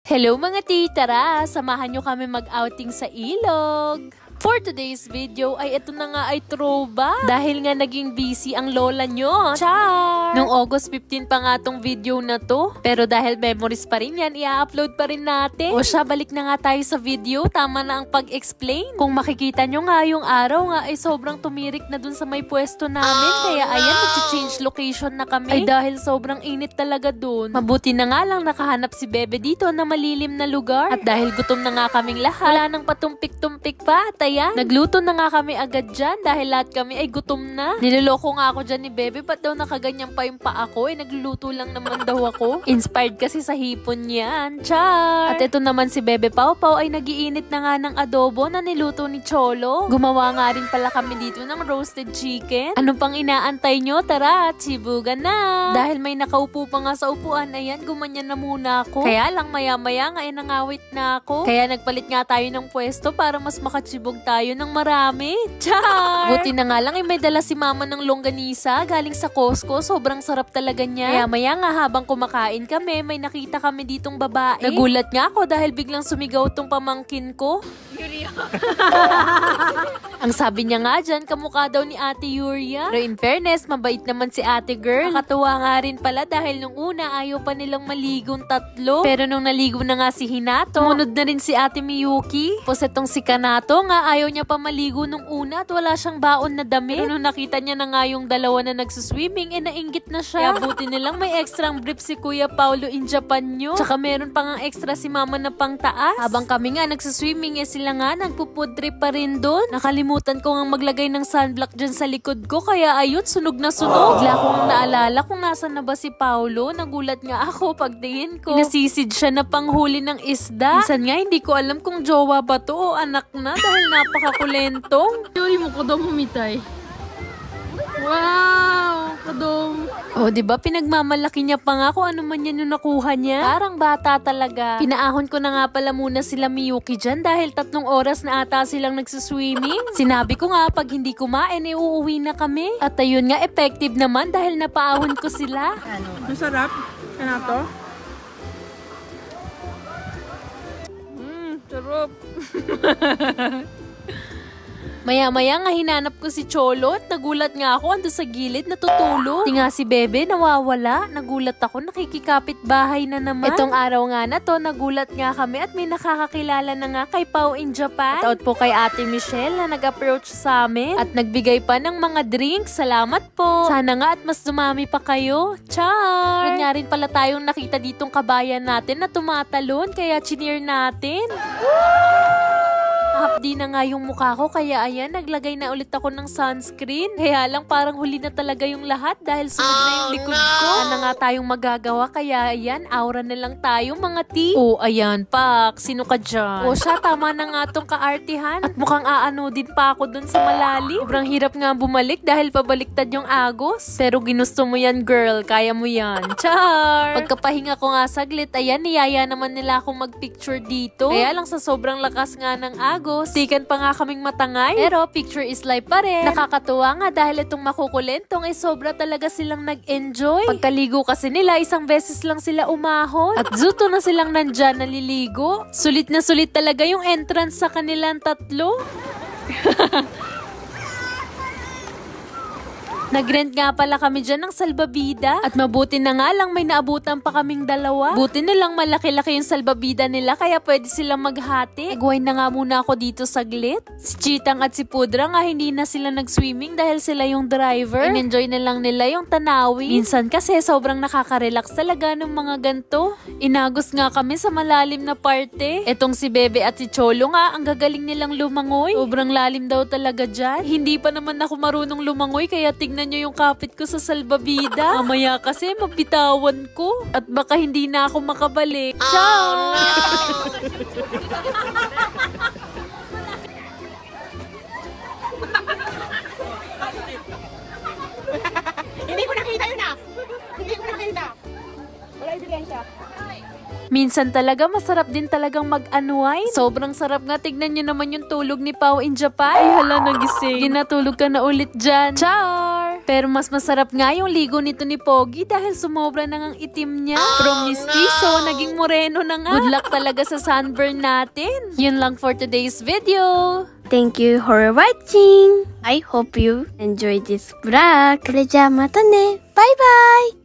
Hello mga titara! Samahan nyo kami mag-outing sa ilog. For today's video ay ito na nga ay throwback. Dahil nga naging busy ang lola nyo. Char! Nung August 15 pa nga tong video na to. Pero dahil memories pa rin yan, i-upload pa rin natin. O siya, balik na nga tayo sa video. Tama na ang pag-explain. Kung makikita nyo nga yung araw nga ay sobrang tumirik na dun sa may pwesto namin. Kaya ayan, nag-change location na kami. Ay dahil sobrang init talaga dun. Mabuti na nga lang nakahanap si Bebe dito na malilim na lugar. At dahil gutom na nga kaming lahat, wala nang patumpik-tumpik pa. At ayan, nagluto na nga kami agad dyan dahil lahat kami ay gutom na. Niloloko nga ako dyan ni Bebe, ba't daw nakaganyan pa yung paa ko? Nagluluto lang naman daw ako. Inspired kasi sa hipon yan. Char! At ito naman si Bebe Pau Pau ay nagiinit na nga ng adobo na niluto ni Cholo. Gumawa nga rin pala kami dito ng roasted chicken. Ano pang inaantay nyo? Tara, tsibugan na! Dahil may nakaupo pa nga sa upuan, ayan, gumanyan na muna ako. Kaya lang maya-maya nga ay nangawit na ako. Kaya nagpalit nga tayo ng pwesto para mas makatsibog tayo ng marami. Char! Buti na nga lang ay may dala si mama ng longganisa galing sa Costco. Sobrang sarap talaga niya. Kaya maya nga habang kumakain kami, may nakita kami ditong babae. Nagulat nga ako dahil biglang sumigaw tong pamangkin ko. Ang sabi niya nga dyan, kamukha daw ni Ate Yuria. Pero in fairness, mabait naman si ate girl. Nakatuwa nga rin pala dahil nung una ayaw pa nilang maligong tatlo. Pero nung naligo na nga si Hinato, tumunod na rin si Ate Miyuki. Tapos itong si Kanato nga ayaw niya pa maligo nung una at wala siyang baon na damit. Pero nung nakita niya na nga yung dalawa na nagsiswimming, nainggit na siya. Kaya buti nilang may extrang brief si Kuya Paulo in Japan nyo. Tsaka meron pa nga extra si mama na pang taas. Habang kami nga nagsiswimming, sila nga nagpo-food trip pa rin doon. Nakalimutan ko nga maglagay ng sunblock dyan sa likod ko. Kaya ayun, sunog na sunog. Bigla kong naalala kung nasan na ba si Paulo. Nagulat nga ako pagtingin ko. Inasisid siya na panghuli ng isda. Minsan nga hindi ko alam kung jowa ba to o anak na dahil napakakulentong. Yuri mo kodomo mitai. Wow! Kodomo. Oh, di ba pinagmamalaki niya pa nga kung ano man yan yung nakuha niya? Parang bata talaga. Pinaahon ko na nga pala muna sila Miyuki dyan dahil 3 oras na ata silang nagsiswimming. Sinabi ko nga pag hindi kumain, uuwi na kami. At ayun nga, effective naman dahil napaahon ko sila. Masarap. Ano to? Sarap. Maya-maya nga hinanap ko si Cholo at nagulat nga ako ando sa gilid natutulog. Di nga si Bebe nawawala. Nagulat ako, nakikikapit bahay na naman. Itong araw nga na to, nagulat nga kami at may nakakakilala na nga kay Pau in Japan. Shoutout po kay Ate Michelle na nag-approach sa amin at nagbigay pa ng mga drinks. Salamat po. Sana nga at mas dumami pa kayo. Char! Nga rin pala tayong nakita ditong kabayan natin na tumatalon kaya chineer natin. Hapdi na nga yung mukha ko kaya ayan, naglagay na ulit ako ng sunscreen. Kaya lang parang huli na talaga yung lahat dahil sunod na yung likod ko. Ano nga tayong magagawa kaya ayan, aura na lang tayo mga ti. Oh, ayan, pak, sino ka dyan? O siya, tama na nga tong kaartihan. At mukhang aano din pa ako dun sa malalim. Sobrang hirap nga bumalik dahil pabaliktad yung agos. Pero ginusto mo yan girl, kaya mo yan. Char! Pagkapahinga ko nga saglit, ayan, niyaya naman nila akong magpicture dito. Kaya lang sa sobrang lakas nga ng agos, tikan pa nga kaming matangay. Pero picture is life pa rin. Nakakatuwa nga dahil itong makukulentong ay sobra talaga silang nag-enjoy. Pagkaligo kasi nila, isang beses lang sila umahon. At zuto na silang nandyan naliligo. Sulit na sulit talaga yung entrance sa kanilang tatlo. Nagrent nga pala kami dyan ng salbabida. At mabuti na nga lang may naabutan pa kaming dalawa. Buti nilang malaki-laki yung salbabida nila kaya pwede silang maghati. Nagwine na nga muna ako dito saglit. Si Chitang at si Pudra nga hindi na sila nag-swimming dahil sila yung driver. In-enjoy na lang nila yung tanawin. Minsan kasi sobrang nakaka-relax talaga ng mga ganto. Inagos nga kami sa malalim na parte. Etong si Bebe at si Cholo nga, ang gagaling nilang lumangoy. Sobrang lalim daw talaga dyan. Hindi pa naman ako marunong lumangoy kaya tignan nyo yung kapit ko sa salbabida. Mamaya kasi mabitawan ko. At baka hindi na ako makabalik. Ciao! Oh, no! Hindi ko nakita yun ah! Hindi ko nakita! Wala ebidensya. Minsan talaga masarap din talagang mag-unwind. Sobrang sarap nga. Tignan nyo naman yung tulog ni Pau in Japan. Ay hala, nagising. Ginatulog ka na ulit dyan. Char! Pero mas masarap nga yung ligo nito ni Pogi dahil sumobra na ngang itim niya. From mistiso, naging moreno na nga. Good luck talaga sa sunburn natin. Yun lang for today's video. Thank you for watching. I hope you enjoyed this vlog. それじゃあまたね。バイバイ。